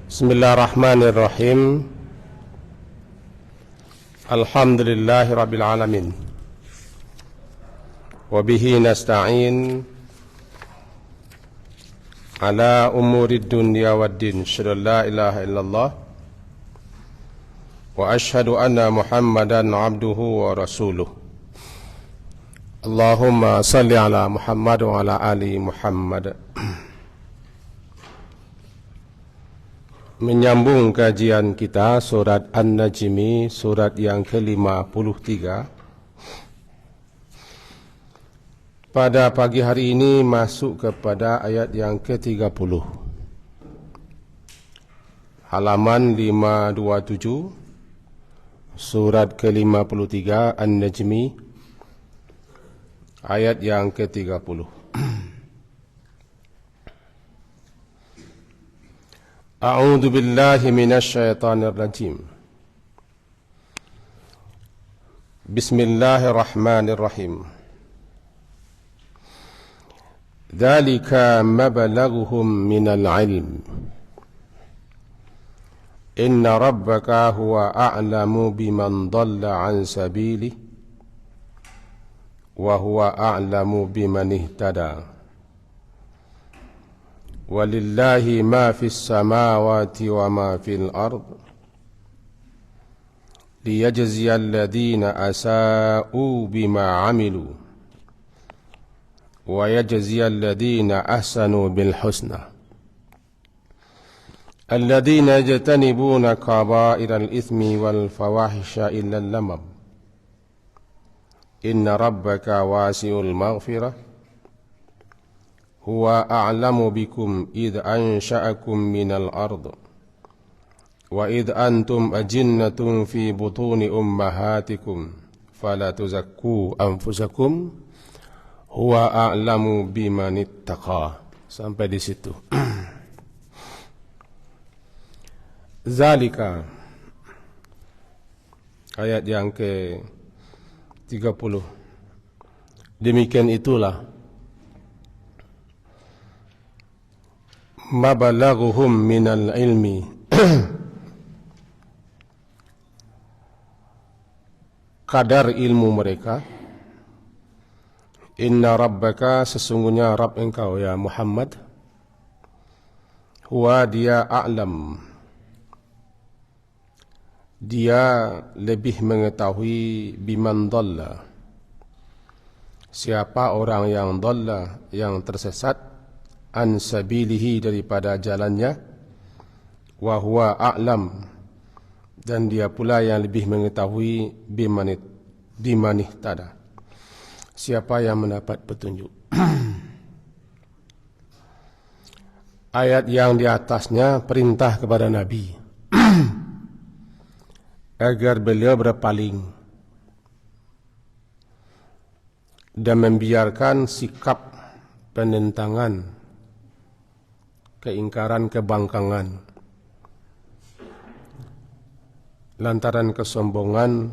Bismillahirrahmanirrahim. Alhamdulillahi rabbil alamin. Wa bihi nasta'in ala umurid dunya waddin. Asyhadu an la ilaha illallah wa asyhadu anna Muhammadan abduhu wa rasuluh. Allahumma salli ala Muhammad wa ala ali Muhammad. Menyambung kajian kita surat An-Najmi, surat yang ke-53. Pada pagi hari ini masuk kepada ayat yang ke-30. Halaman 527, surat ke-53 An-Najmi, ayat yang ke-30. A'udzu billahi minasy syaithanir rajim. Bismillahirrahmanirrahim. Dzalika mablaghuhum minal ilm. Inna rabbaka huwa a'lamu biman dhalla 'an sabilihi wa huwa a'lamu biman ihtada. Walillahi ma fis samawati wa ma fil ard liyajziyal ladzina asa'u bima 'amilu wa yajziyal ladzina ahsanu bil husna alladzina yajtanibuna kaba'iral itsmi wal fawahisha illa lamam inna rabbaka wasi'ul maghfirah huwa a'lamu bikum idh ansha'akum minal ard wa idh antum ajinnatun fi butuni ummahatikum fala tuzakku anfusakum huwa a'lamu biman ittaqa. Sampai di situ. Zalika, ayat yang ke-30. Demikian itulah mabalaghuhum minal ilmi, kadar ilmu mereka. Inna rabbaka, sesungguhnya Rabb engkau ya Muhammad, huwa dia a'lam, dia lebih mengetahui biman dhalla, siapa orang yang dhalla, yang tersesat, an sabilihi, daripada jalannya, wa huwa a'lam, dan dia pula yang lebih mengetahui biman ihtada, siapa yang mendapat petunjuk. Ayat yang di atasnya perintah kepada Nabi agar beliau berpaling dan membiarkan sikap penentangan, keingkaran, kebangkangan, lantaran kesombongan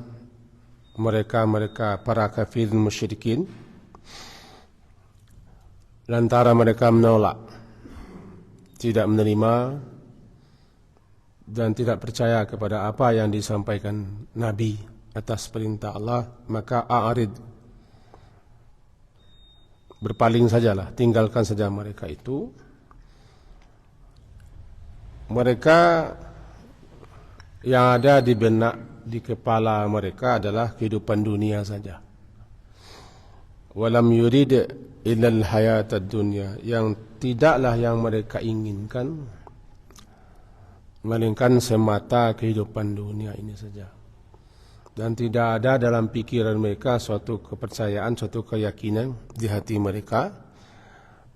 mereka para kafirin musyrikin, lantaran mereka menolak, tidak menerima dan tidak percaya kepada apa yang disampaikan Nabi atas perintah Allah, maka a'rid, berpaling sajalah, tinggalkan saja mereka itu. Mereka yang ada di benak, di kepala mereka adalah kehidupan dunia saja. Walam yurid illal hayatad dunya, yang tidaklah yang mereka inginkan melainkan semata kehidupan dunia ini saja. Dan tidak ada dalam pikiran mereka suatu kepercayaan, suatu keyakinan di hati mereka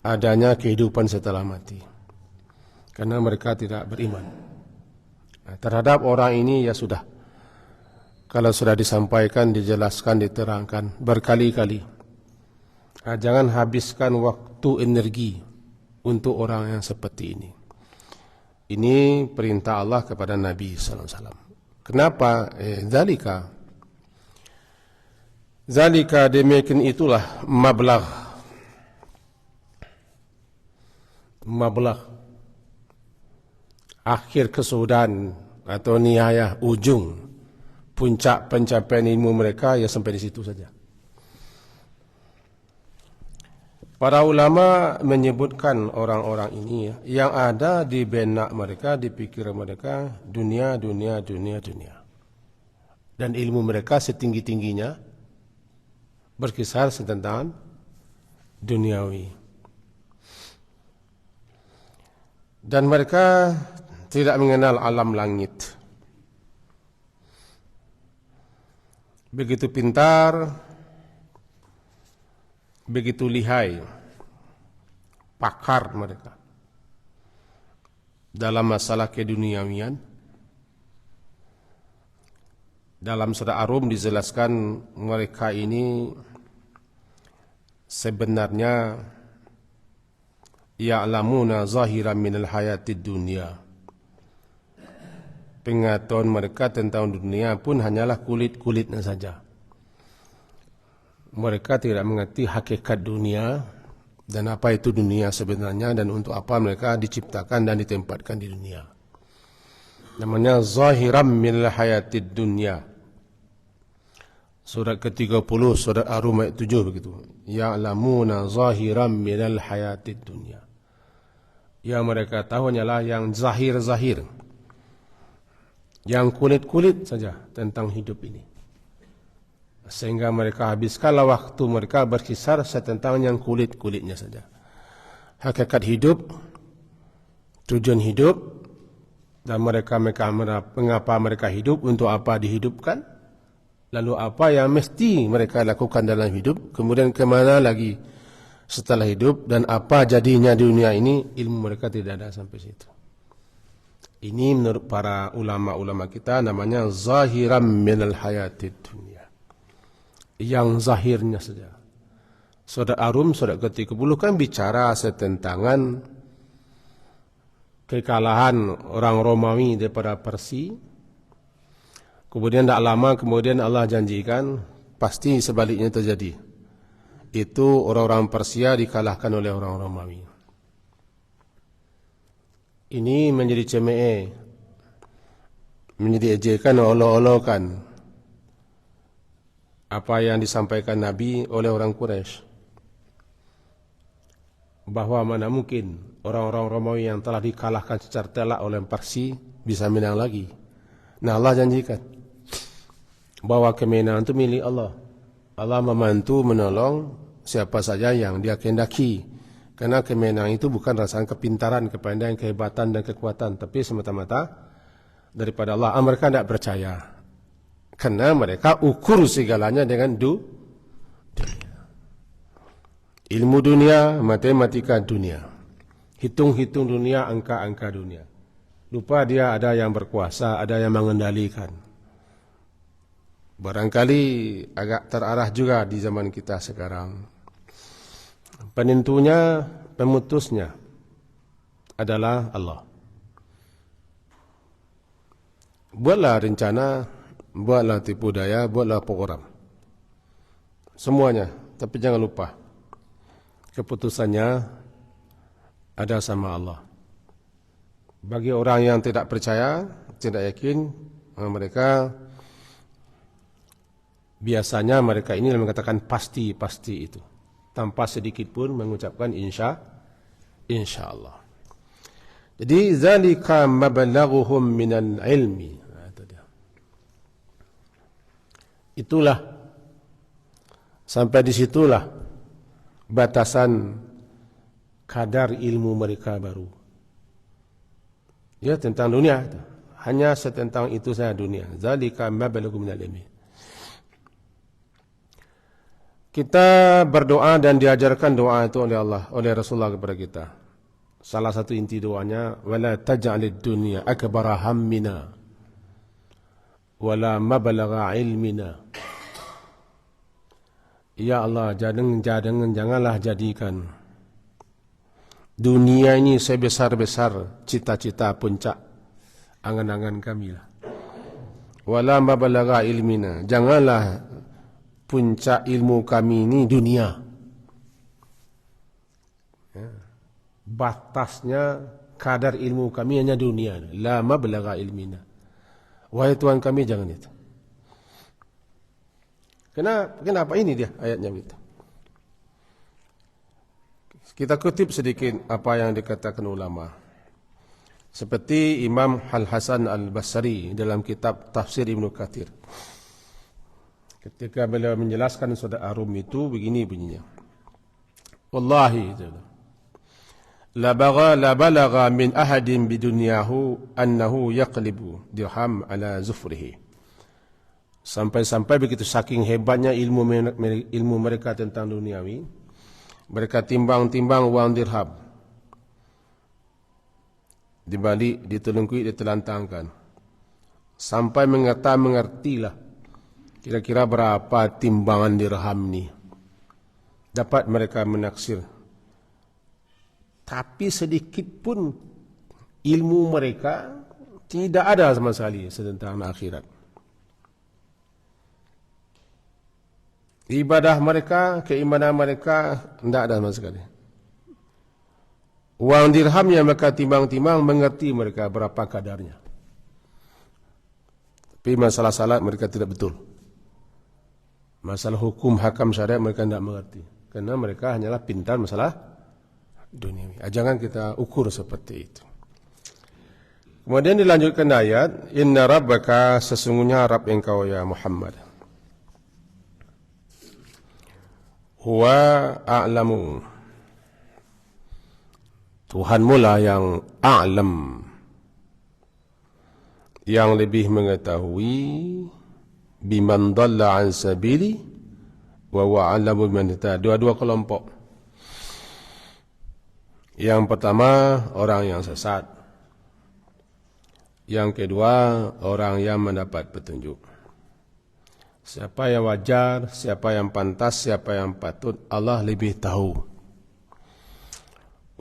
adanya kehidupan setelah mati. Karena mereka tidak beriman. Nah, terhadap orang ini ya sudah, kalau sudah disampaikan, dijelaskan, diterangkan berkali-kali, jangan habiskan waktu, energi untuk orang yang seperti ini. Ini perintah Allah kepada Nabi SAW. Kenapa? Zalika, demikian itulah mablagh. akhir kesudahan atau nihayah, ujung puncak pencapaian ilmu mereka ya sampai di situ saja. Para ulama menyebutkan orang-orang ini yang ada di benak mereka, di pikiran mereka dunia, dunia, dunia, dunia. Dan ilmu mereka setinggi-tingginya berkisar tentang duniawi. Dan mereka tidak mengenal alam langit. Begitu pintar, begitu lihai, pakar mereka dalam masalah keduniawian. Dalam surah Ar-Rum dijelaskan mereka ini sebenarnya ya'lamuna zahiran minal hayatid dunya. Pengetahuan mereka tentang dunia pun hanyalah kulit-kulitnya saja. Mereka tidak mengerti hakikat dunia dan apa itu dunia sebenarnya dan untuk apa mereka diciptakan dan ditempatkan di dunia. Namanya zahiran minal hayatid dunya. Surat ke-30 surat Ar-Rum ayat 7 begitu. Ya'lamuna zahiran minal hayatid dunya. Yang mereka tahu hanyalah yang zahir-zahir, yang kulit-kulit saja tentang hidup ini. Sehingga mereka habiskanlah waktu mereka berkisar tentang yang kulit-kulitnya saja. Hakikat hidup, tujuan hidup, dan mereka mengapa mereka hidup, untuk apa dihidupkan, lalu apa yang mesti mereka lakukan dalam hidup, kemudian kemana lagi setelah hidup, dan apa jadinya dunia ini, ilmu mereka tidak ada sampai situ. Ini menurut para ulama-ulama kita namanya zahiran minal hayatid dunya. Yang zahirnya saja. Surat Ar-Rum surat ke-30 kan bicara tentang kekalahan orang Romawi daripada Persia. Kemudian tidak lama kemudian Allah janjikan pasti sebaliknya terjadi. Itu orang-orang Persia dikalahkan oleh orang Romawi. Ini menjadi cemee, menjadi ejekan, olok-olokan apa yang disampaikan Nabi oleh orang Quraisy, bahwa mana mungkin orang-orang Romawi yang telah dikalahkan secara telak oleh Parsi bisa menang lagi. Nah, Allah janjikan bahwa kemenangan itu milik Allah. Allah membantu menolong siapa saja yang Dia kehendaki. Karena kemenangan itu bukan rasakan kepintaran, kepandaian, kehebatan dan kekuatan, tapi semata-mata daripada Allah. Mereka tidak percaya. Karena mereka ukur segalanya dengan dunia. Ilmu dunia, matematika dunia. Hitung-hitung dunia, angka-angka dunia. Lupa dia ada yang berkuasa, ada yang mengendalikan. Barangkali agak terarah juga di zaman kita sekarang. Penentunya, pemutusnya adalah Allah. Buatlah rencana, buatlah tipu daya, buatlah program. Semuanya, tapi jangan lupa keputusannya ada sama Allah. Bagi orang yang tidak percaya, tidak yakin, mereka biasanya mereka ini mengatakan pasti itu, tanpa sedikit pun mengucapkan insyaallah. Jadi zalika mablaghuhum minal ilmi. Itulah, sampai disitulah batasan kadar ilmu mereka baru. Ya, tentang dunia, hanya setentang itu saja dunia. Zalika mablaghuhum minal ilmi. Kita berdoa dan diajarkan doa itu oleh Allah, oleh Rasulullah kepada kita. Salah satu inti doanya, wala taj'alid dunya akbara hammina wala mabalagha ilmina. Ya Allah, janganlah jadikan dunia ini sebesar-besar cita-cita puncak angan-angan kami lah. Wala mabalagha ilmina, janganlah puncak ilmu kami ini dunia. Batasnya kadar ilmu kami hanya dunia. La mablagha ilmina. Wahai Tuhan kami, jangan itu. Kenapa ini dia ayatnya itu? Kita kutip sedikit apa yang dikatakan ulama. Seperti Imam Al-Hasan Al-Basri dalam kitab Tafsir Ibnu Katsir. Ketika beliau menjelaskan surah Ar-Rum itu, begini bunyinya. Wallahi, la balagha min ahadin bidunyahu annahu yaqlibu dirham ala zufrihi. Sampai-sampai begitu saking hebatnya ilmu mereka tentang duniawi, mereka timbang-timbang uang dirham, dibalik, ditelungkup, ditelantangkan, sampai mengertilah kira-kira berapa timbangan dirham ni. Dapat mereka menaksir. Tapi sedikit pun ilmu mereka tidak ada sama sekali tentang akhirat. Ibadah mereka, keimanan mereka tidak ada sama sekali. Uang dirham yang mereka timbang-timbang, mengerti mereka berapa kadarnya. Tapi masalah salat mereka tidak betul. Masalah hukum hakam syariat mereka tidak mengerti. Karena mereka hanyalah pintar masalah dunia. Jangan kita ukur seperti itu. Kemudian dilanjutkan ayat, Inna rabbaka, sesungguhnya Rabb engkau ya Muhammad, huwa a'lamu, Tuhanmu lah yang a'lam, yang lebih mengetahui, biman dhalla an sabili wa huwa a'lamu biman ihtada. Dua-dua kelompok. Yang pertama orang yang sesat, yang kedua orang yang mendapat petunjuk. Siapa yang wajar, siapa yang pantas, siapa yang patut, Allah lebih tahu.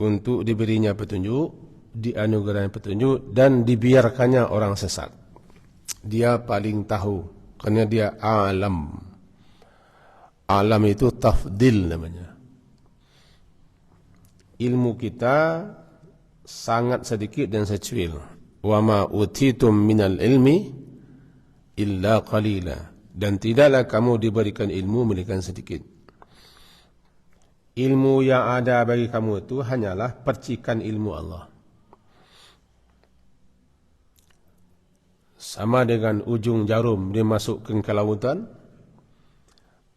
Untuk diberinya petunjuk, dianugerahkan petunjuk, dan dibiarkannya orang sesat. Dia paling tahu, kerana dia alam. Alam itu tafdil namanya. Ilmu kita sangat sedikit dan secuil. Wa ma utitum minal ilmi illa qalila. Dan tidaklah kamu diberikan ilmu melainkan sedikit. Ilmu yang ada bagi kamu itu hanyalah percikan ilmu Allah. Sama dengan ujung jarum dimasukkan ke lautan,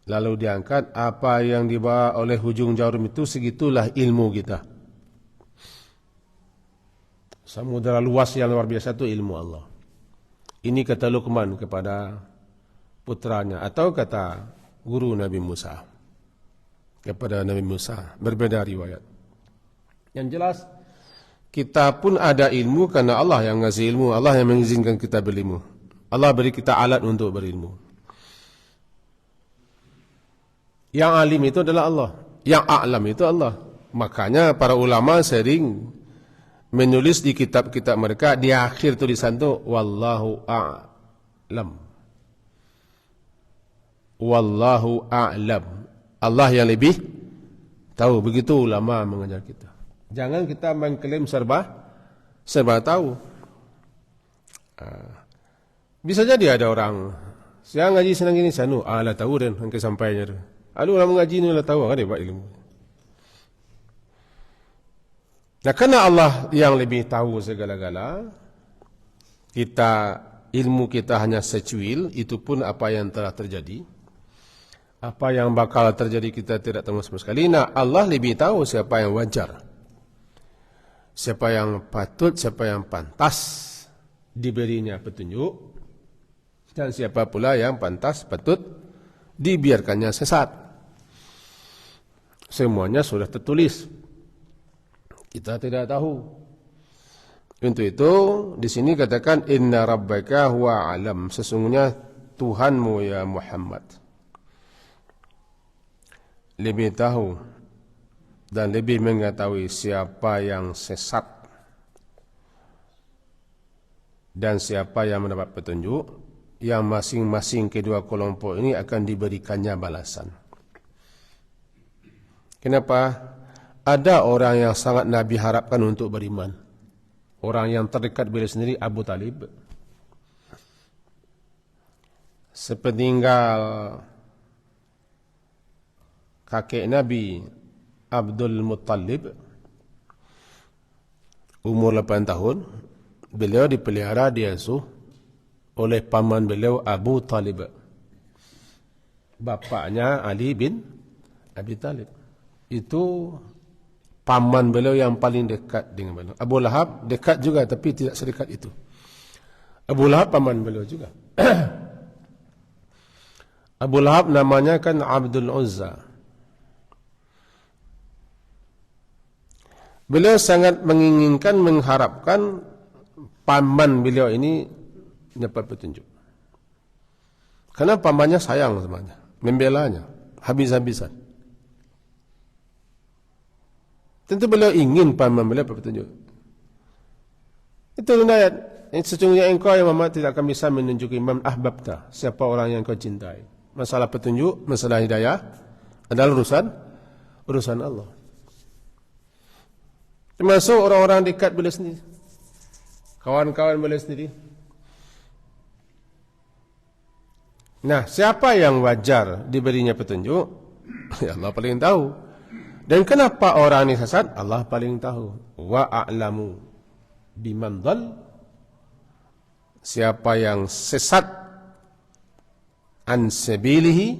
lalu diangkat, apa yang dibawa oleh ujung jarum itu, segitulah ilmu kita. Samudera luas yang luar biasa itu ilmu Allah. Ini kata Luqman kepada putranya, atau kata guru Nabi Musa kepada Nabi Musa. Berbeda riwayat. Yang jelas, kita pun ada ilmu karena Allah yang ngasih ilmu, Allah yang mengizinkan kita berilmu. Allah beri kita alat untuk berilmu. Yang alim itu adalah Allah, yang a'lam itu Allah. Makanya para ulama sering menulis di kitab-kitab mereka, di akhir tulisan itu wallahu a'lam. Wallahu a'lam. Allah yang lebih tahu. Begitu ulama mengajar kita. Jangan kita mengklaim serba tahu. Bisa jadi ada orang, saya ngaji senang ini sanu, lah tahu dan sampai sampainya. Ada orang mengaji ni lah tahu kan hebat ilmu. Nah, karena Allah yang lebih tahu segala-gala, ilmu kita hanya secuil, itu pun apa yang telah terjadi. Apa yang bakal terjadi kita tidak tahu sama sekali. Nah, Allah lebih tahu siapa yang wajar, siapa yang patut, siapa yang pantas diberinya petunjuk, dan siapa pula yang pantas, patut dibiarkannya sesat. Semuanya sudah tertulis. Kita tidak tahu. Untuk itu di sini katakan inna rabbaka huwa alam, sesungguhnya Tuhanmu ya Muhammad lebih tahu dan lebih mengetahui siapa yang sesat dan siapa yang mendapat petunjuk, yang masing-masing kedua kelompok ini akan diberikannya balasan. Kenapa? Ada orang yang sangat Nabi harapkan untuk beriman. orang yang terdekat beliau sendiri Abu Talib. Sepeninggal kakek Nabi Abdul Muttalib umur 8 tahun, beliau dipelihara, diasuh oleh paman beliau Abu Talib. Bapaknya Ali bin Abi Talib. Itu paman beliau yang paling dekat dengan beliau. Abu Lahab dekat juga tapi tidak sedekat itu. Abu Lahab paman beliau juga. Abu Lahab namanya kan Abdul Uzza. Beliau sangat menginginkan, mengharapkan paman beliau ini dapat petunjuk. Karena pamannya sayang semuanya, membelanya habis-habisan. Tentu beliau ingin paman beliau dapat petunjuk. Itu ayat, sesungguhnya engkau ya Muhammad tidak akan bisa menunjuki man ahbabta, siapa orang yang kau cintai. Masalah petunjuk, masalah hidayah adalah urusan Allah. Termasuk orang-orang dekat beliau sendiri, kawan-kawan beliau sendiri. Nah, siapa yang wajar diberinya petunjuk? Allah paling tahu. Dan kenapa orang ini sesat? Allah paling tahu. Wa a'lamu biman dhal. Siapa yang sesat an sabilihi,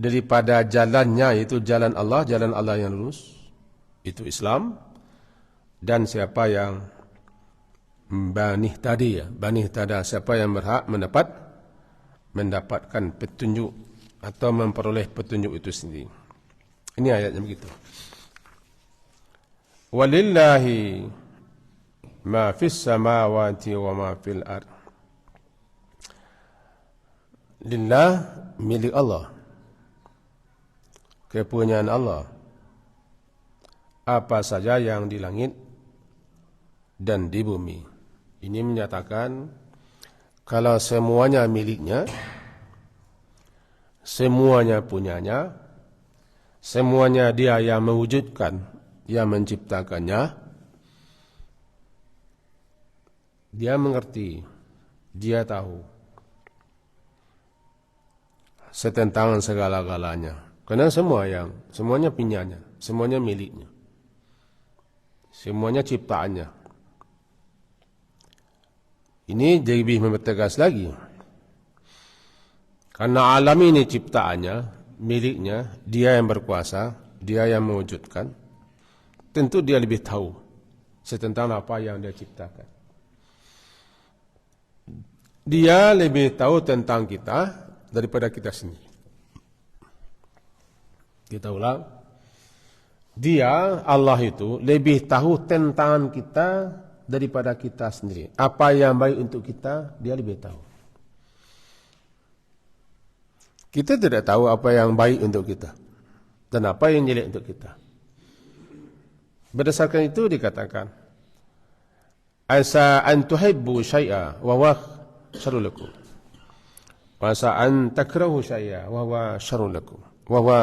daripada jalannya, yaitu jalan Allah yang lurus, itu Islam. Dan siapa yang banih tadi, banih tada, siapa yang berhak mendapatkan petunjuk atau memperoleh petunjuk itu sendiri. Ini ayatnya begitu. Walillahi ma fis samawati wa ma fil ard. Lillah, milik Allah, kepunyaan Allah, apa saja yang di langit dan di bumi. Ini menyatakan kalau semuanya miliknya, semuanya punyanya, semuanya dia yang mewujudkan, yang menciptakannya, dia mengerti, dia tahu setentang segala-galanya. Karena semuanya punyanya, semuanya miliknya, semuanya ciptaannya. Ini lebih mempertegas lagi. Karena alam ini ciptaannya, miliknya, dia yang berkuasa, dia yang mewujudkan. Tentu dia lebih tahu setentang apa yang dia ciptakan. Dia lebih tahu tentang kita daripada kita sendiri. Kita ulang. Dia, Allah itu, lebih tahu tentang kita daripada kita sendiri. Apa yang baik untuk kita, dia lebih tahu. Kita tidak tahu apa yang baik untuk kita dan apa yang jelek untuk kita. Berdasarkan itu dikatakan, asa an tuhibbu syai'a wa huwa syarrun lakum. Wa asa an takrahu syai'a wa huwa syarrun lakum. Wa huwa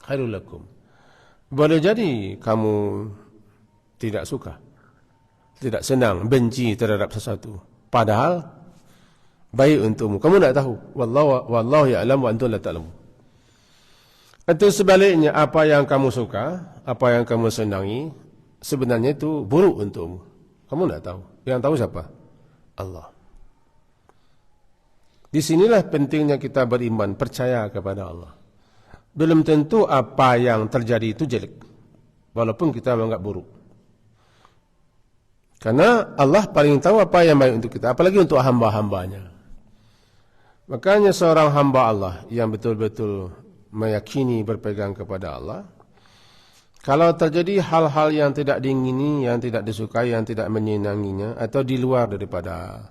khairul lakum. Boleh jadi kamu tidak suka, tidak senang, benci terhadap sesuatu, padahal baik untukmu. Kamu tidak tahu. Wallahu ya'lam wa antum la ta'lamun. Atau sebaliknya, apa yang kamu suka, apa yang kamu senangi, sebenarnya itu buruk untukmu. Kamu tidak tahu. Yang tahu siapa? Allah. Di sinilah pentingnya kita beriman, percaya kepada Allah. Belum tentu apa yang terjadi itu jelek, walaupun kita menganggap buruk. Karena Allah paling tahu apa yang baik untuk kita, apalagi untuk hamba-hambanya. Makanya seorang hamba Allah yang betul-betul meyakini, berpegang kepada Allah, kalau terjadi hal-hal yang tidak diingini, yang tidak disukai, yang tidak menyenanginya, atau di luar daripada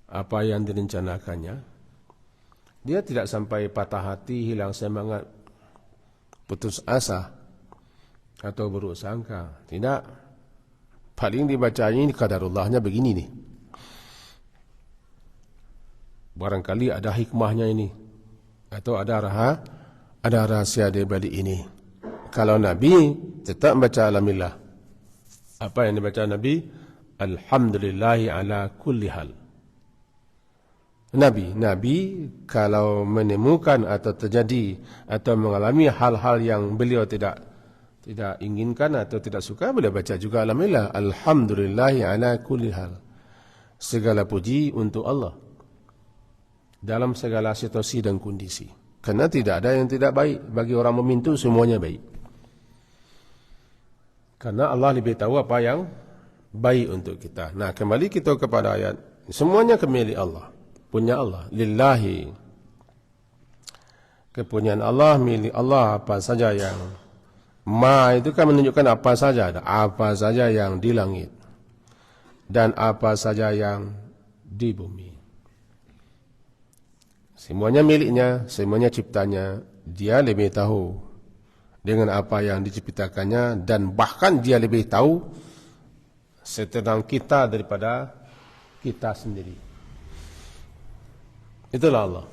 apa yang direncanakannya, dia tidak sampai patah hati, hilang semangat, putus asa, atau buruk sangka. Tidak. Paling dibacanya ini qadarullahnya begini nih. Barangkali ada hikmahnya ini, atau ada rahasia di balik ini. Kalau Nabi tetap baca alamillah, Apa yang dibaca Nabi? Alhamdulillahi ala kulli hal. Nabi kalau menemukan atau terjadi atau mengalami hal-hal yang beliau tidak inginkan atau tidak suka, beliau baca juga alhamdulillah, alhamdulillahi ala kulli hal. Segala puji untuk Allah dalam segala situasi dan kondisi. Karena tidak ada yang tidak baik. Bagi orang mukmin itu semuanya baik. Karena Allah lebih tahu apa yang baik untuk kita. Nah, kembali kita kepada ayat. Semuanya milik Allah. Punya Allah. Lillahi. Kepunyaan Allah, milik Allah, apa saja yang ma itu kan menunjukkan apa saja. Apa saja yang di langit. Dan apa saja yang di bumi. Semuanya miliknya, semuanya ciptanya. Dia lebih tahu dengan apa yang diciptakannya, dan bahkan dia lebih tahu tentang kita daripada kita sendiri. Itulah Allah.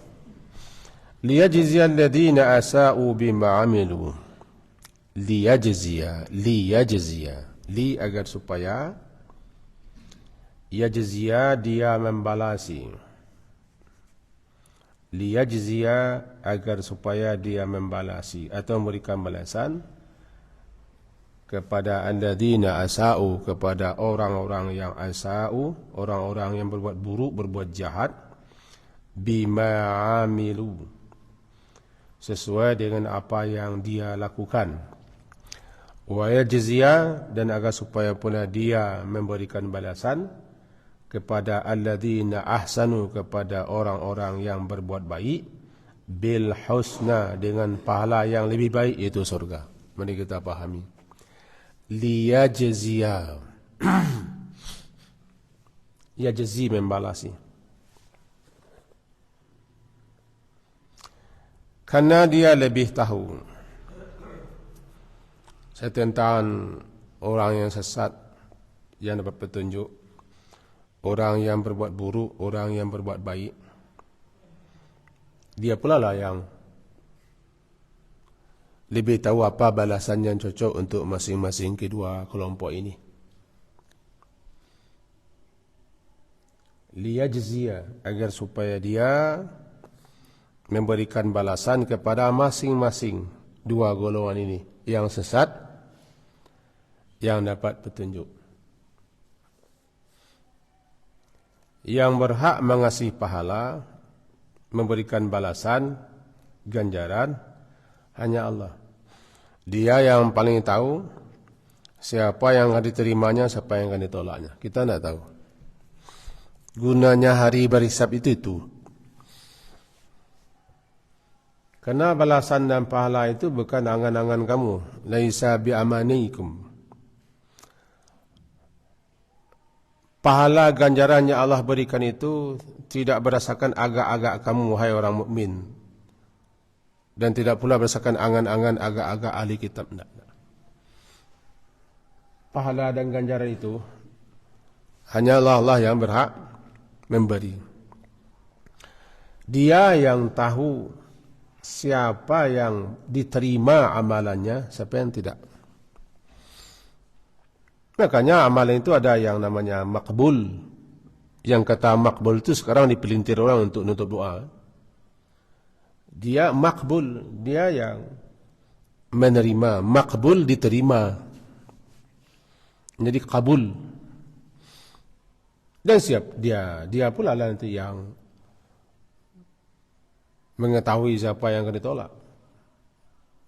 Liyajziyal ladzina asa'u bima 'amilu. Liyajziya, li agar supaya, yajziya dia membalasi. Liyajziya agar supaya dia membalasi atau memberikan balasan kepada alladzina asa'u, kepada orang-orang yang asa'u, orang-orang yang berbuat buruk, berbuat jahat, bima 'amilu, sesuai dengan apa yang dia lakukan. Wa yajziya, dan agar supaya pula dia memberikan balasan kepada alladzina ahsanu, kepada orang-orang yang berbuat baik, bil husna, dengan pahala yang lebih baik, yaitu surga. Mari kita pahami. Liyajziya, yajzi membalasi. Karena dia lebih tahu tentang orang yang sesat, yang dapat petunjuk, orang yang berbuat buruk, orang yang berbuat baik. Dia pula lah yang lebih tahu apa balasan yang cocok untuk masing-masing kedua kelompok ini. Liyajziya, agar supaya dia memberikan balasan kepada masing-masing dua golongan ini, yang sesat, yang dapat petunjuk. Yang berhak mengasih pahala, memberikan balasan, ganjaran, hanya Allah. Dia yang paling tahu siapa yang akan diterimanya, siapa yang akan ditolaknya. Kita tidak tahu. Gunanya hari berhisab itu. Karena balasan dan pahala itu bukan angan-angan kamu. Laisa bi'amanikum. Pahala ganjaran yang Allah berikan itu tidak berdasarkan agak-agak kamu, wahai orang mukmin, dan tidak pula berdasarkan angan-angan agak-agak ahli kitab. Pahala dan ganjaran itu hanya Allah yang berhak memberi. Dia yang tahu siapa yang diterima amalannya, siapa yang tidak. Makanya amalan itu ada yang namanya makbul. Yang kata makbul itu sekarang dipelintir orang untuk nutup doa. Dia makbul, dia yang menerima. Makbul diterima. Jadi kabul. Dan siap dia pula lah nanti yang mengetahui siapa yang akan ditolak.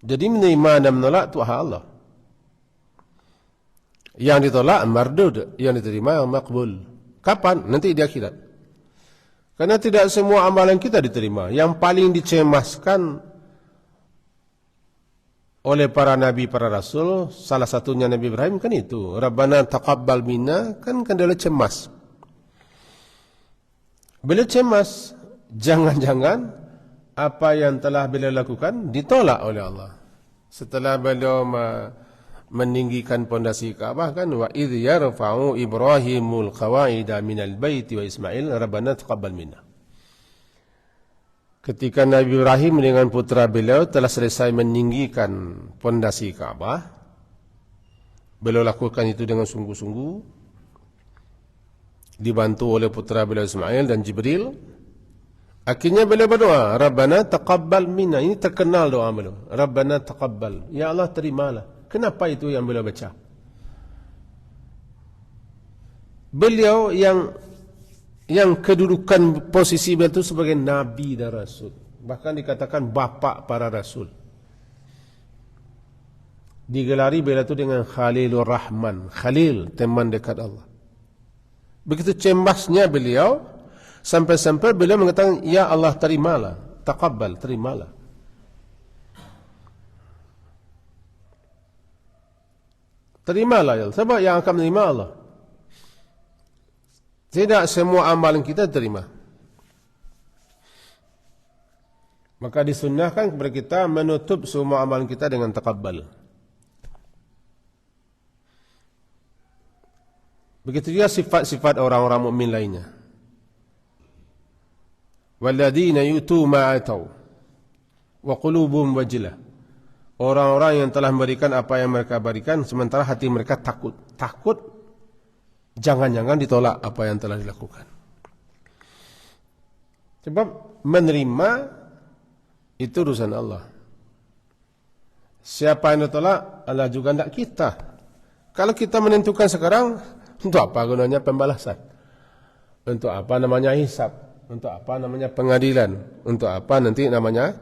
Jadi menerima dan menolak itu hak Allah. Yang ditolak mardud, yang diterima makbul. Kapan? Nanti di akhirat. Karena tidak semua amalan kita diterima. Yang paling dicemaskan oleh para nabi, para rasul, salah satunya Nabi Ibrahim kan itu, Rabbana taqabbal minna, kan dia cemas. Beliau cemas, jangan-jangan apa yang telah beliau lakukan ditolak oleh Allah. Setelah beliau meninggikan pondasi Ka'bah, kan, wa idh yarfa'u Ibrahimul qawaida minal baiti wa Ismail Rabbana taqabbal minna. Ketika Nabi Ibrahim dengan putra beliau telah selesai meninggikan pondasi Ka'bah, Beliau lakukan itu dengan sungguh-sungguh, dibantu oleh putra beliau Ismail dan Jibril. Akhirnya beliau berdoa, Rabbana taqabbal minna. Ini terkenal doa beliau, Rabbana taqabbal, ya Allah terimalah. Kenapa itu yang beliau baca? Beliau yang kedudukan posisi beliau itu sebagai Nabi dan Rasul, bahkan dikatakan bapa para Rasul. Digelari beliau itu dengan Khalilur Rahman, Khalil, teman dekat Allah. Begitu cembasnya beliau, sampai-sampai beliau mengatakan, ya Allah terimalah, taqabbal, terimalah. Terimalah ya Allah. Siapa yang akan menerima Allah? Tidak semua amalan kita terima. Maka disunnahkan kepada kita menutup semua amalan kita dengan taqabbal. Begitu juga sifat-sifat orang-orang mukmin lainnya. Walladzina yu'tu ma atau wa qulubuhum wajilah. Orang-orang yang telah memberikan apa yang mereka berikan sementara hati mereka takut. Takut jangan-jangan ditolak apa yang telah dilakukan. Sebab menerima itu urusan Allah. Siapa yang ditolak, Allah juga tidak kita. Kalau kita menentukan sekarang, untuk apa gunanya pembalasan? Untuk apa namanya hisab? Untuk apa namanya pengadilan? Untuk apa nanti namanya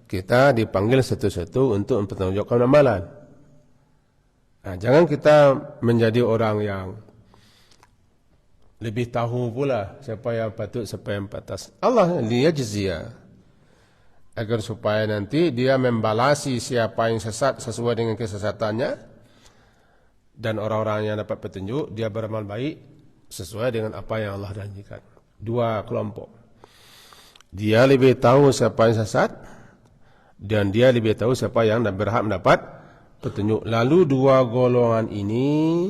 kita dipanggil satu-satu untuk mempertanggungjawabkan amalan? Nah, jangan kita menjadi orang yang lebih tahu pula siapa yang patut, siapa yang pantas. Allah liyajziya, agar supaya nanti dia membalasi siapa yang sesat sesuai dengan kesesatannya, dan orang-orang yang dapat petunjuk dia beramal baik sesuai dengan apa yang Allah janjikan. Dua kelompok. Dia lebih tahu siapa yang sesat dan dia lebih tahu siapa yang berhak mendapat petunjuk. Lalu dua golongan ini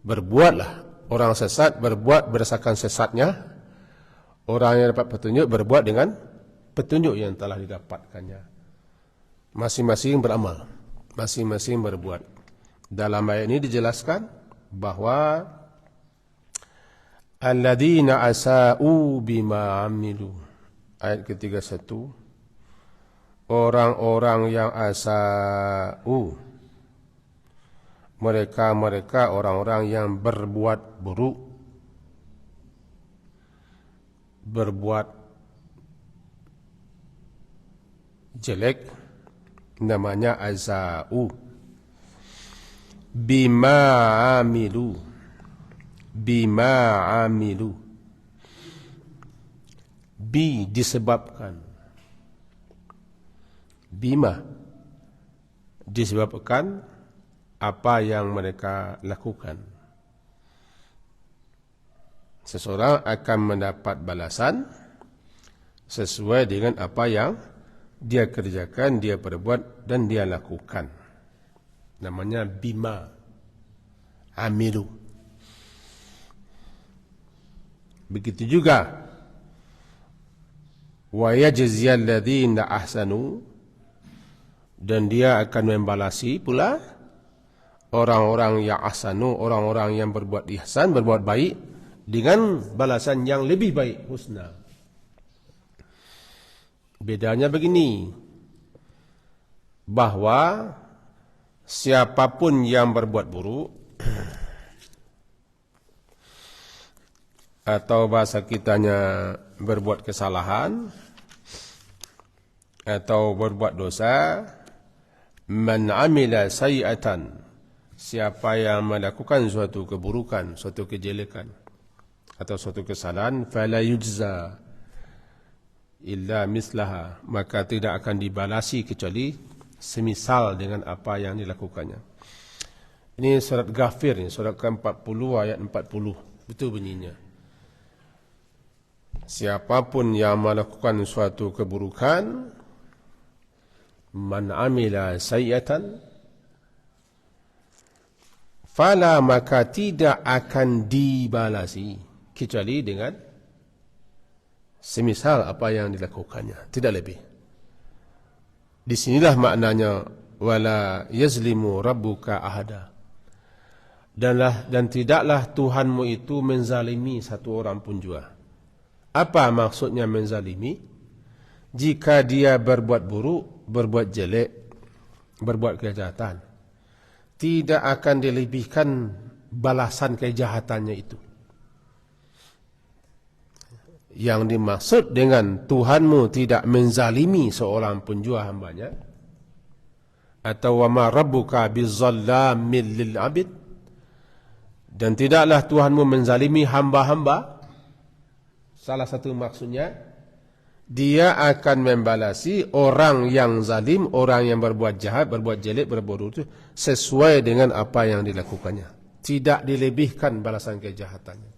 berbuatlah. Orang sesat berbuat berdasarkan sesatnya, orang yang dapat petunjuk berbuat dengan petunjuk yang telah didapatkannya. Masing-masing beramal, masing-masing berbuat. Dalam ayat ini dijelaskan bahawa alladzina asa'u bima amilu, ayat ke-31, orang-orang yang asa'u, mereka orang-orang yang berbuat buruk, berbuat jelek, namanya asa'u. Bima amilu, disebabkan, bima disebabkan apa yang mereka lakukan. Seseorang akan mendapat balasan sesuai dengan apa yang dia kerjakan, dia perbuat dan dia lakukan. Namanya bima amilu. Begitu juga wa yajziyal ladzina ahsanu, dan dia akan membalasi pula orang-orang yang ahsanu, orang-orang yang berbuat ihsan, berbuat baik dengan balasan yang lebih baik, husna. Bedanya begini, bahwa siapapun yang berbuat buruk, atau bahasa kitanya berbuat kesalahan, atau berbuat dosa, man amila sayi'atan, siapa yang melakukan suatu keburukan, suatu kejelekan, atau suatu kesalahan, fala yujza illa mislaha, maka tidak akan dibalasi kecuali semisal dengan apa yang dilakukannya. Ini surat Ghafir, surat ke-40 ayat 40. Betul bunyinya. Siapapun yang melakukan suatu keburukan, man amila sayyatan, fala, maka tidak akan dibalasi kecuali dengan semisal apa yang dilakukannya, tidak lebih. Di sinilah maknanya wala yazlimu rabbuka ahada. Dan tidaklah Tuhanmu itu menzalimi satu orang pun juga. Apa maksudnya menzalimi? Jika dia berbuat buruk, berbuat jelek, berbuat kejahatan, tidak akan dilebihkan balasan kejahatannya itu. Yang dimaksud dengan Tuhanmu tidak menzalimi seorang pun juga hambanya, atau wa ma rabbuka bizzallamin lil abid, dan tidaklah Tuhanmu menzalimi hamba-hamba. Salah satu maksudnya, dia akan membalasi orang yang zalim, orang yang berbuat jahat, berbuat jelek, berbuat buruk sesuai dengan apa yang dilakukannya. Tidak dilebihkan balasan kejahatannya.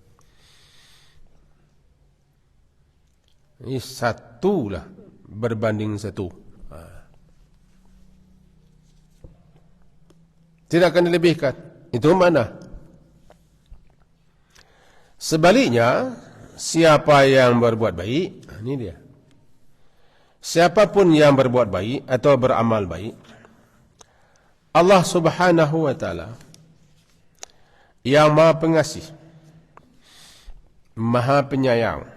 Ini satulah berbanding satu. Tidak akan dilebihkan. Itu mana? Sebaliknya, siapa yang berbuat baik, ini dia. Siapapun yang berbuat baik atau beramal baik, Allah Subhanahu wa taala yang Maha Pengasih, Maha Penyayang,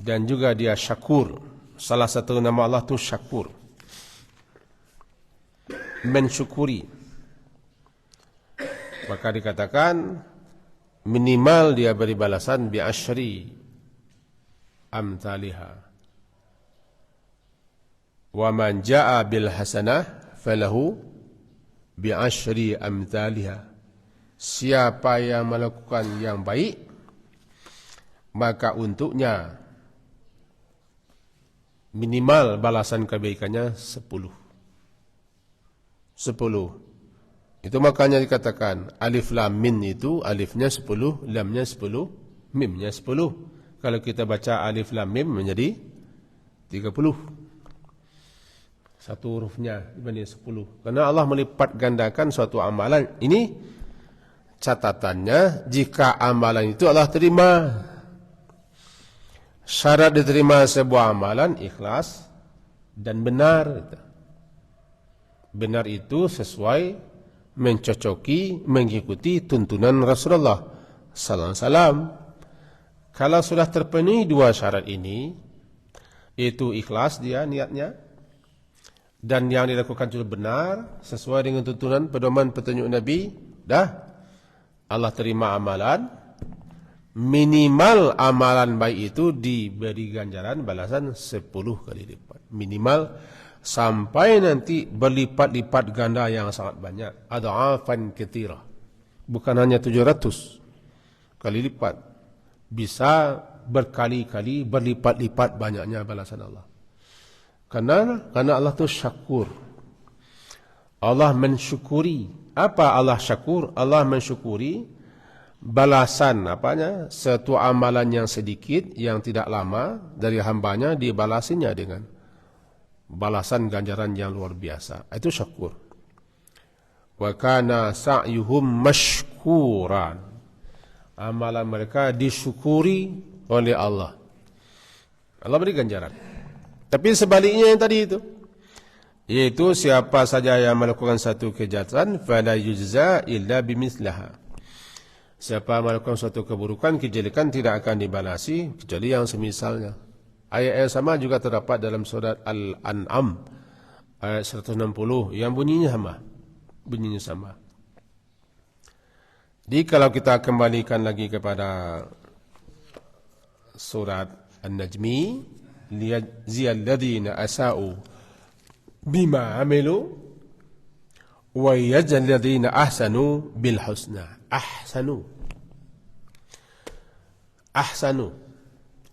dan juga dia Syakur. Salah satu nama Allah tu Syakur, mensyukuri. Maka dikatakan minimal dia beri balasan bi asyri amthaliha. Wa man jaa bil hasanah falahu bi asyri amthaliha. Siapa yang melakukan yang baik, maka untuknya minimal balasan kebaikannya 10. Itu makanya dikatakan alif lam min itu alifnya 10, lamnya 10, mimnya 10. Kalau kita baca alif lam mim menjadi 30. Satu hurufnya dibanding 10. Karena Allah melipat gandakan suatu amalan. Ini catatannya, jika amalan itu Allah terima. Syarat diterima sebuah amalan ikhlas dan benar. Benar itu sesuai, mencocoki, mengikuti tuntunan Rasulullah sallallahu alaihi wasallam. Kalau sudah terpenuhi dua syarat ini, itu ikhlas dia niatnya, dan yang dilakukan juga benar sesuai dengan tuntunan pedoman petunjuk Nabi, dah Allah terima amalan. Minimal amalan baik itu diberi ganjaran balasan 10 kali lipat. Minimal, sampai nanti berlipat-lipat ganda yang sangat banyak. Adhafan katsira. Bukan hanya 700 kali lipat. Bisa berkali-kali berlipat-lipat banyaknya balasan Allah. Karena Allah itu syakur. Allah mensyukuri. Apa Allah syakur? Allah mensyukuri balasan satu amalan yang sedikit, yang tidak lama dari hambanya, dibalasinya dengan balasan ganjaran yang luar biasa. Itu syakur. Wa kana sa'yuhum mashkuran. Amalan mereka disyukuri oleh Allah. Allah beri ganjaran. Tapi sebaliknya yang tadi itu, yaitu siapa saja yang melakukan satu kejahatan, fala yujza illa bimithlaha. Siapa melakukan suatu keburukan, kejelekan, tidak akan dibalasi kecuali yang semisalnya. Ayat yang sama juga terdapat dalam surat Al-An'am ayat 160 yang bunyinya sama. Jadi kalau kita kembalikan lagi kepada surat An-Najmi, liyajziyal ladzina asa'u bima amilu wa yajzil ladzina ahsanu bil husna. Ahsanu.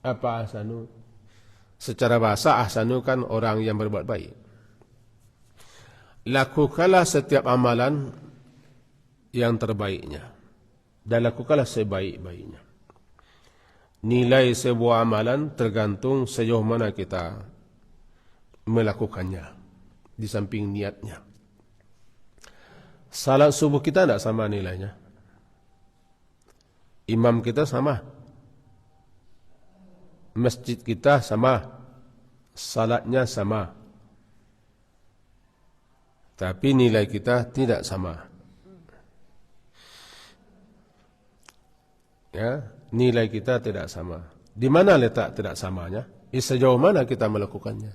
Apa ahsanu? Secara bahasa ahsanu kan orang yang berbuat baik. Lakukanlah setiap amalan yang terbaiknya, dan lakukanlah sebaik-baiknya. Nilai sebuah amalan tergantung sejauh mana kita melakukannya, di samping niatnya. Salat subuh kita tidak sama nilainya. Imam kita sama, masjid kita sama, salatnya sama, Tapi nilai kita tidak sama. Ya, nilai kita tidak sama. Di mana letak tidak samanya? Sejauh mana kita melakukannya?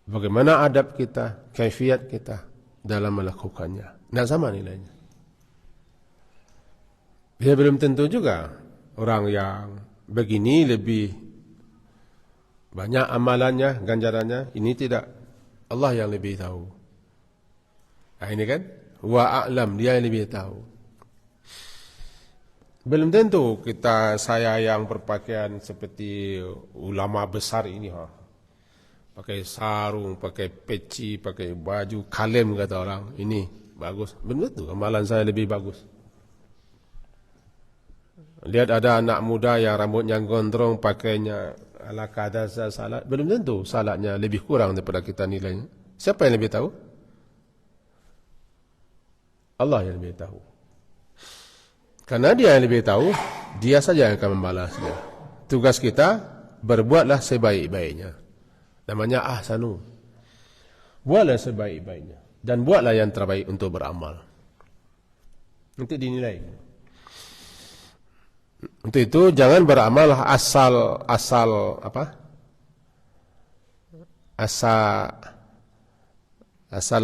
Bagaimana adab kita, kaifiat kita dalam melakukannya? Tidak sama nilainya. Ya, belum tentu juga orang yang begini lebih banyak amalannya, ganjarannya. Ini tidak. Allah yang lebih tahu. Nah, ini kan wa a'lam, dia yang lebih tahu. Belum tentu saya yang berpakaian seperti ulama besar ini, pakai sarung, pakai peci, pakai baju kalem kata orang, ini bagus. Belum tentu amalan saya lebih bagus. Lihat ada anak muda yang rambutnya gondrong, pakainya ala kadar salat, belum tentu salatnya lebih kurang daripada kita nilainya. Siapa yang lebih tahu? Allah yang lebih tahu. Karena dia yang lebih tahu, dia saja yang akan membalasnya. Tugas kita, berbuatlah sebaik-baiknya. Namanya ahsanu. Buatlah sebaik-baiknya. Dan buatlah yang terbaik untuk beramal. Nanti dinilai. Untuk itu jangan beramal asal apa? Asal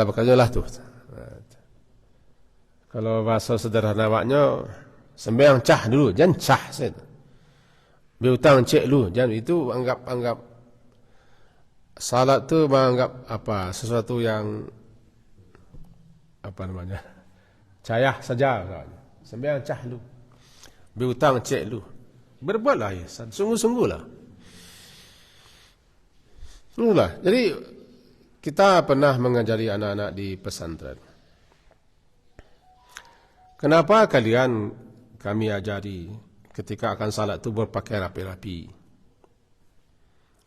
apa lah tuh. Kalau bahasa sederhana waknya, sembahyang cah dulu, jangan cah saja. Berhutang cek dulu, jangan itu anggap salat tu menganggap apa? Sesuatu yang apa namanya? Cayah saja. Sembahyang cah dulu. Berhutang cek dulu. Berbuatlah ihsan, sungguh-sungguhlah. Sungguhlah. Jadi kita pernah mengajari anak-anak di pesantren. Kenapa kami ajari ketika akan salat itu berpakaian rapi-rapi,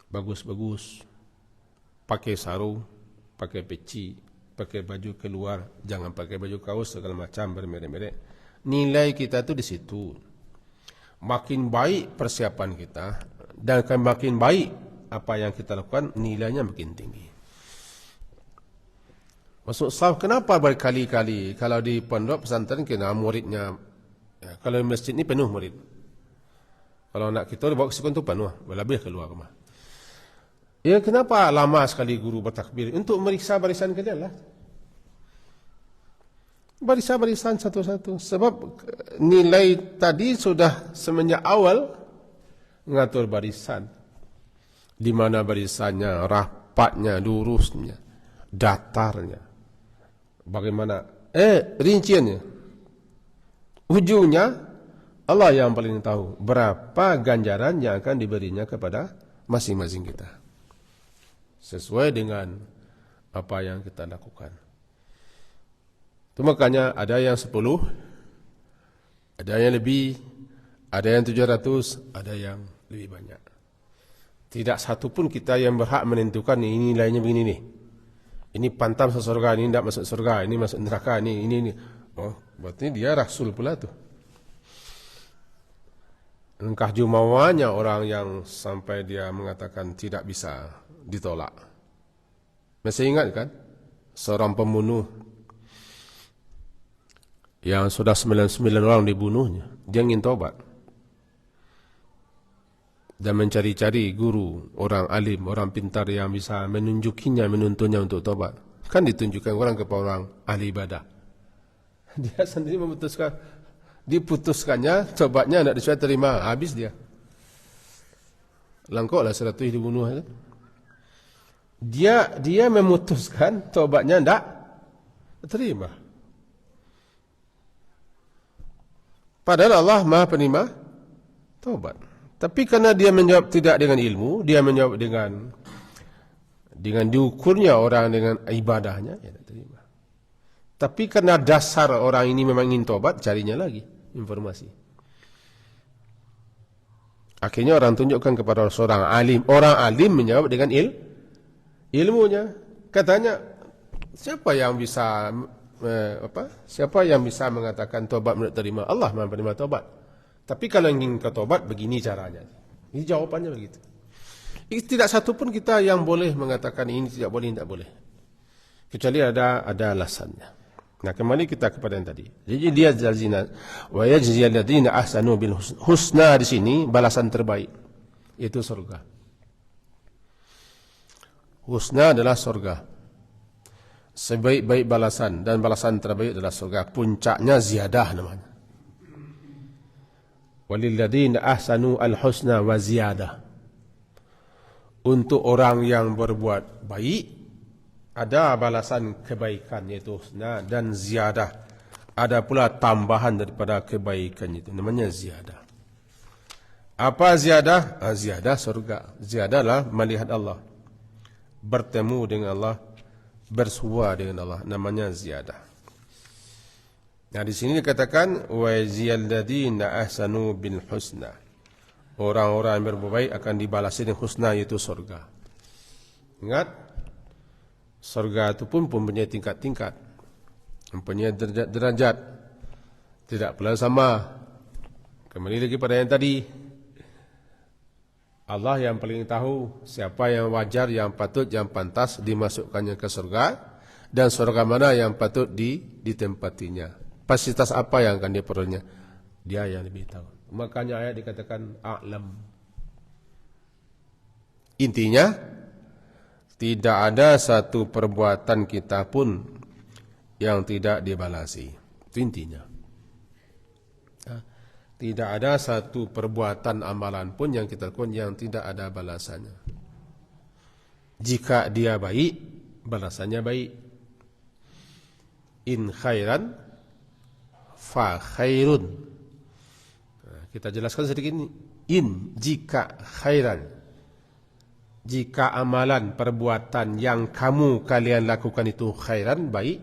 bagus-bagus, pakai sarung, pakai peci, pakai baju keluar, jangan pakai baju kaos segala macam bermerek-merek. Nilai kita itu di situ. Makin baik persiapan kita dan makin baik apa yang kita lakukan, nilainya makin tinggi. Maksud sahab, kenapa berkali-kali kalau di pondok pesantren kena muridnya, ya, kalau di masjid ni penuh murid. Kalau nak kita dibawa ke sekon tu penuh, lebih keluar rumah. Ya, kenapa lama sekali guru bertakbir? Untuk meriksa barisan kalian lah. Barisan satu-satu. Sebab nilai tadi sudah semenjak awal mengatur barisan. Di mana barisannya, rapatnya, lurusnya, datarnya. Bagaimana? Rinciannya. Ujungnya Allah yang paling tahu berapa ganjaran yang akan diberinya kepada masing-masing kita. Sesuai dengan apa yang kita lakukan. Itu makanya ada yang 10, ada yang lebih, ada yang 700, ada yang lebih banyak. Tidak satu pun kita yang berhak menentukan ini nilainya begini nih. Ini pantam masuk surga, ini tidak masuk surga, ini masuk neraka, ini. Oh, berarti dia rasul pula tu. Engkah jumawanya orang yang sampai dia mengatakan tidak bisa ditolak. Masih ingat kan? Seorang pembunuh yang sudah 99 orang dibunuhnya, dia ingin taubat. Dan mencari-cari guru, orang alim, orang pintar yang bisa menunjukinya, menuntunnya untuk taubat. Kan ditunjukkan orang kepada orang ahli ibadah. Dia sendiri memutuskan, diputuskannya, taubatnya tidak disuai terima, habis dia. Langkaulah 100 dibunuh. Dia memutuskan taubatnya tidak terima. Padahal Allah Maha Penerima taubat. Tapi karena dia menjawab tidak dengan ilmu, dia menjawab dengan diukurnya orang dengan ibadahnya, ya tidak terima. Tapi karena dasar orang ini memang ingin taubat, carinya lagi informasi. Akhirnya orang tunjukkan kepada seorang alim. Orang alim menjawab dengan ilmunya. Katanya, siapa yang bisa mengatakan taubat menurut terima? Allah Maha Penerima taubat. Tapi kalau ingin kau taubat, begini caranya. Ini jawabannya begitu. Tidak satu pun kita yang boleh mengatakan ini tidak boleh, tidak boleh. Kecuali ada alasannya. Nah, kembali kita kepada yang tadi. Jadi dia zina wa yajzi alladziina ahsanu bil husna di sini balasan terbaik, yaitu surga. Husna adalah surga. Sebaik-baik balasan, dan balasan terbaik adalah surga. Puncaknya ziyadah namanya. Walilladzina ahsanu al-husna wa ziyadah. Untuk orang yang berbuat baik ada balasan kebaikan, yaitu husna, dan ziyadah. Ada pula tambahan daripada kebaikan itu, namanya ziyadah. Apa ziyadah? Ziyadah surga. Ziyadah adalah melihat Allah, bertemu dengan Allah, bersua dengan Allah, namanya ziyadah. Nah, di sini dikatakan wa ziyalladzina ahsanu bil husna. Orang-orang yang berbuat baik akan dibalasi dengan husna, yaitu surga. Ingat, surga itu pun mempunyai tingkat-tingkat, mempunyai derajat. Tidak pula sama. Kembali lagi pada yang tadi, Allah yang paling tahu siapa yang wajar, yang patut, yang pantas dimasukkannya ke surga, dan surga mana yang patut ditempatinya. Fasilitas apa yang akan diperolehnya, dia yang lebih tahu. Makanya ayat dikatakan a'lam. Intinya, tidak ada satu perbuatan kita pun yang tidak dibalasi. Itu intinya. Tidak ada satu perbuatan amalan pun yang kita lakukan yang tidak ada balasannya. Jika dia baik, balasannya baik. In khairan fa khairun. Kita jelaskan sedikit ini. In, jika khairan. Jika amalan, perbuatan yang kalian lakukan itu khairan, baik.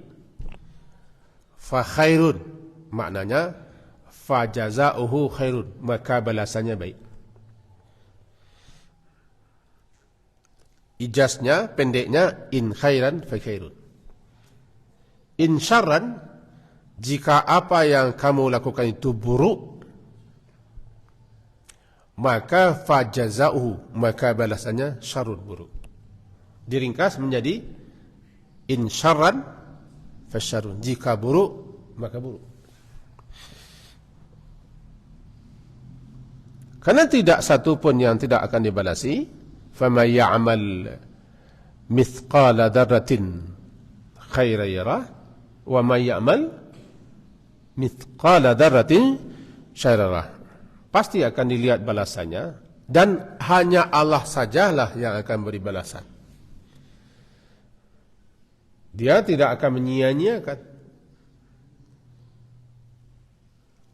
Fa khairun, maknanya fa jazauhu khairun, maka balasannya baik. Ijaznya, pendeknya, in khairan fa khairun. In syarran, jika apa yang kamu lakukan itu buruk, maka fa jazauhu, maka balasannya syarrun, buruk. Diringkas menjadi in syarran fa syarrun, jika buruk maka buruk. Karena tidak satu pun yang tidak akan dibalasi. Faman ya'mal mithqala dzarratin khairan yarah wa man ya'mal mithqala dzarratin syarran yarah. Pasti akan dilihat balasannya, dan hanya Allah sajalah yang akan beri balasan. Dia tidak akan menyia-nyiakan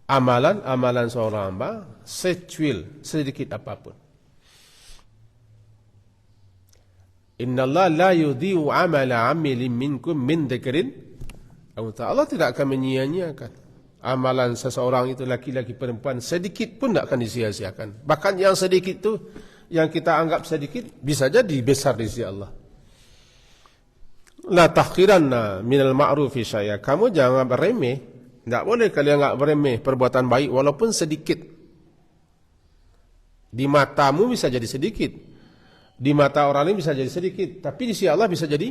amalan seorang hamba, secuil, sedikit apapun. Innallaha la yudhi'u amala 'amilin minkum min dzakarin aw untha. Allah tidak akan menyia-nyiakan amalan seseorang itu, laki-laki perempuan, sedikit pun tidak akan disia-siakan. Bahkan yang sedikit itu, yang kita anggap sedikit, bisa jadi besar di sisi Allah. La tahqiranna minal ma'rufi syai'a. Kamu jangan beremeh. Tidak boleh kalian anggap beremeh perbuatan baik walaupun sedikit. Di matamu bisa jadi sedikit, di mata orang lain bisa jadi sedikit, tapi di sisi Allah bisa jadi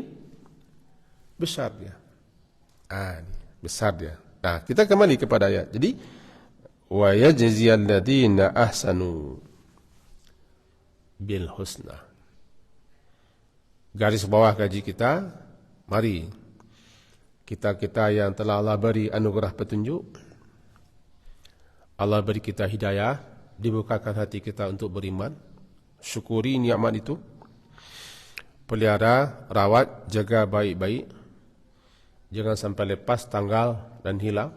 besar dia. Besar dia. Nah, kita kembali kepada ayat. Jadi, wa yajziyal ladzina ahsanu bil husna. Garis bawah gaji kita, mari kita yang telah Allah beri anugerah petunjuk, Allah beri kita hidayah, dibukakan hati kita untuk beriman, syukuri nikmat itu, pelihara, rawat, jaga baik-baik, jangan sampai lepas, tanggal dan hilang.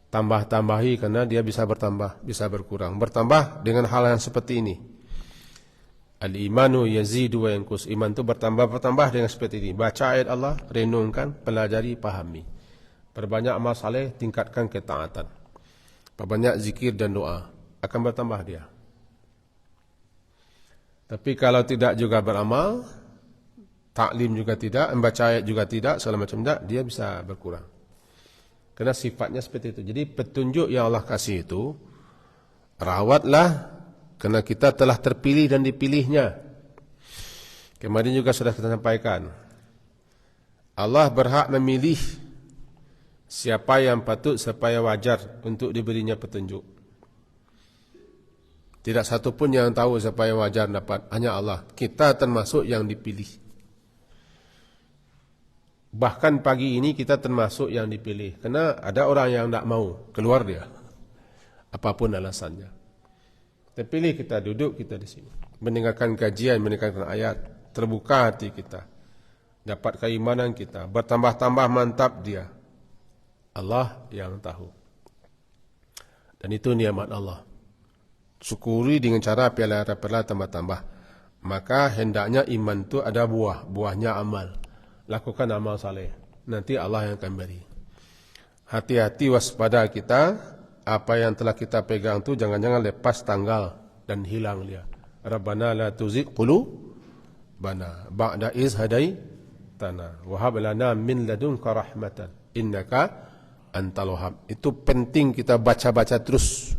Tambah-tambahi, karena dia bisa bertambah, bisa berkurang. Bertambah dengan hal yang seperti ini. Al-imanu yazidu wa yanqus. Iman itu bertambah dengan seperti ini. Baca ayat Allah, renungkan, pelajari, pahami. Perbanyak amal saleh, tingkatkan ketaatan. Perbanyak zikir dan doa, akan bertambah dia. Tapi kalau tidak juga beramal, taklim juga tidak, membaca ayat juga tidak, segala macam tidak, dia bisa berkurang. Karena sifatnya seperti itu. Jadi petunjuk yang Allah kasih itu, rawatlah, karena kita telah terpilih dan dipilihnya. Kemarin juga sudah kita sampaikan, Allah berhak memilih siapa yang patut supaya wajar untuk diberinya petunjuk. Tidak satu pun yang tahu siapa yang wajar dapat, hanya Allah. Kita termasuk yang dipilih. Bahkan pagi ini kita termasuk yang dipilih. Karena ada orang yang tidak mau keluar dia, apapun alasannya. Terpilih kita duduk kita di sini, mendengarkan kajian, mendengarkan ayat, terbuka hati kita, dapat keimanan kita, bertambah-tambah mantap dia. Allah yang tahu. Dan itu nikmat Allah. Syukuri dengan cara piala-piala tambah-tambah. Maka hendaknya iman itu ada buah, buahnya amal. Lakukan amal saleh, nanti Allah yang akan beri. Hati-hati waspada kita, apa yang telah kita pegang itu jangan-jangan lepas tanggal dan hilang dia. Rabbana la tuzigh qulubana ba'da iz hadaitana wa hab lana min ladunka rahmatan innaka antal wahhab. Itu penting kita baca-baca terus.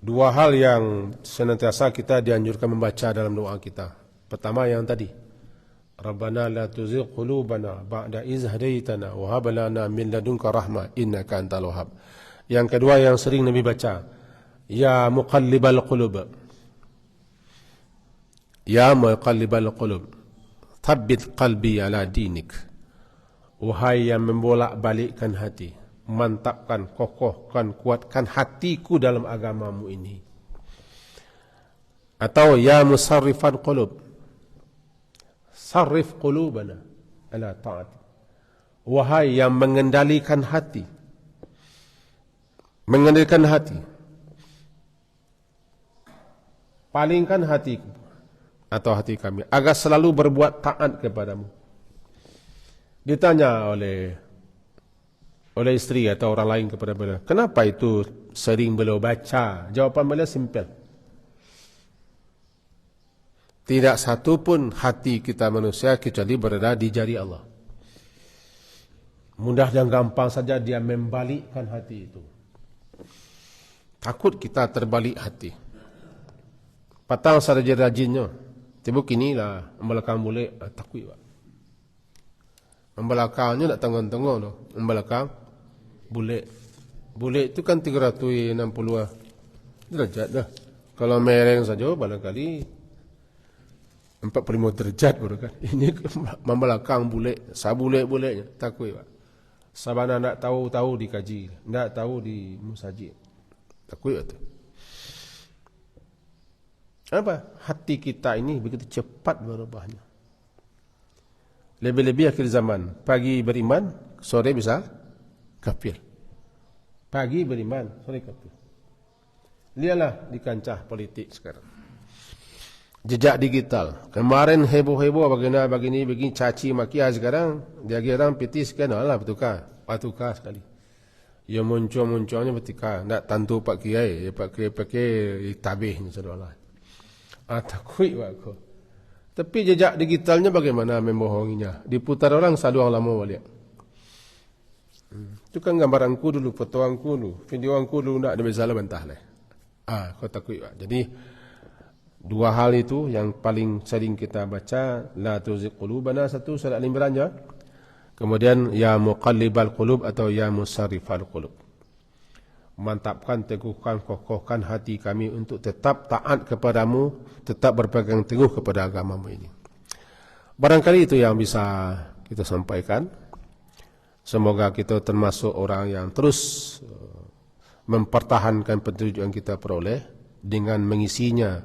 Dua hal yang senantiasa kita dianjurkan membaca dalam doa kita. Pertama yang tadi, Rabbana la tuzigh qulubana ba'da iz hadaitana wa hab lana min ladunka rahmah innaka antal wahhab. Yang kedua yang sering Nabi baca, ya muqallibal qulub, ya muqallibal qulub, thabbit qalbi ala dinik. Wahai yang membolak-balikkan hati, mantapkan, kokohkan, kuatkan hatiku dalam agamamu ini. Atau ya musarrifan qulub, sarrif qulubana ala ta'ati. Wahai yang mengendalikan hati, mengendalikan hati, palingkan hatiku atau hati kami agar selalu berbuat taat kepadamu. Ditanya oleh isteri atau orang lain kepada beliau, kenapa itu sering beliau baca? Jawapan beliau simple. Tidak satu pun hati kita manusia kecuali berada di jari Allah. Mudah dan gampang saja dia membalikkan hati itu. Takut kita terbalik hati. Patang saja rajinnya. Tiba kinilah membelakang boleh, takut pak. Membelakangnya tak tengok-tengok tu. Membelakang bulat. Bulat itu kan 360 derajat dah. Kalau mereng saja barangkali 45 derajat baru kan. Ini membelakang bulat, sabulat-bulatnya takut pak. Sabana nak tahu dikaji, nak tahu di musajid. Takut tu. Apa? Hati kita ini begitu cepat berubahnya. Lebih-lebih akhir zaman, pagi beriman, sore bisa kafir. Pagi beriman, sore kafir. Lihatlah di kancah politik sekarang. Jejak digital. Kemarin heboh-heboh begini caci maki, sekarang dia kira PT sekian, alah bertukar sekali. Ya muncul-munculnya bertukar. Tak tentu Pak Kiai, Pak Kiai pakai tabihnya saudara. Takut aku. Tapi jejak digitalnya bagaimana membohonginya? Diputar orang selalu orang lama balik. Itu kan gambar angku dulu, foto angku dulu, video angku dulu, tak ada masalah bantah lah. Kau takut pak. Jadi dua hal itu yang paling sering kita baca, la tuzigh qulubana, satu surat Al-Imran ya. Kemudian ya muqallibal qulub atau ya musarrifal qulub. Mantapkan, teguhkan, kokohkan hati kami untuk tetap taat kepadamu, tetap berpegang teguh kepada agamamu ini. Barangkali itu yang bisa kita sampaikan. Semoga kita termasuk orang yang terus mempertahankan petunjuk yang kita peroleh dengan mengisinya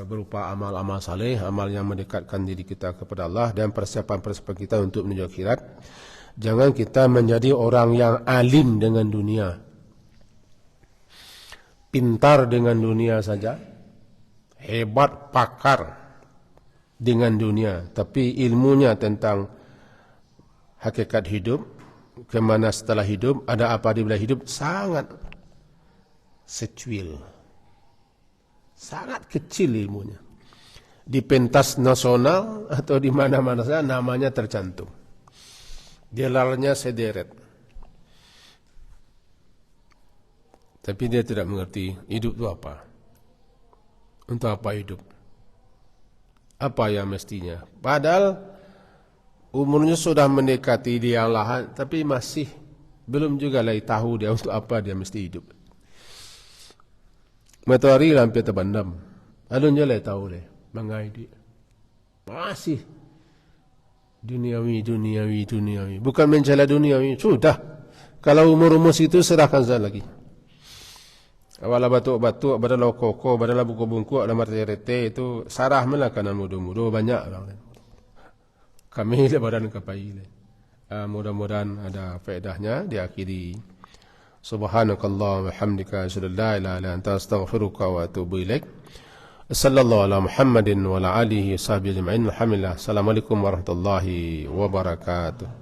berupa amal-amal saleh, amal yang mendekatkan diri kita kepada Allah dan persiapan-persiapan kita untuk menuju akhirat. Jangan kita menjadi orang yang alim dengan dunia, pintar dengan dunia saja, hebat pakar dengan dunia, tapi ilmunya tentang hakikat hidup, kemana setelah hidup, ada apa di balik hidup, sangat secuil, sangat kecil ilmunya. Di pentas nasional atau di mana-mana saja namanya tercantum, gelarnya sederet. Tapi dia tidak mengerti hidup itu apa. Untuk apa hidup? apa yang mestinya. Padahal umurnya sudah mendekati dia lahan, tapi masih belum juga lagi tahu dia untuk apa dia mesti hidup. Matahari hampir terbandam. Alunnya lagi tahu leh, mangai dia. Masih duniawi. Bukan mencela duniawi. Sudah. Kalau umur-umur itu serahkan saja lagi. Awalnya batuk-batuk, badala koko, badala buku-bungku, ada martirete itu sarah mana kanan muda-muda banyak orang. Kami le badan kapai le. Mudah-mudahan ada faedahnya. Diakhiri. Subhanakallah wa hamdika asyhadu an la ilaha illa anta astaghfiruka wa atubu ilaik. Sallallahu ala Muhammadin wa ala alihi wa sahbihi ajma'in. Alhamdulillah. Assalamualaikum warahmatullahi wabarakatuh.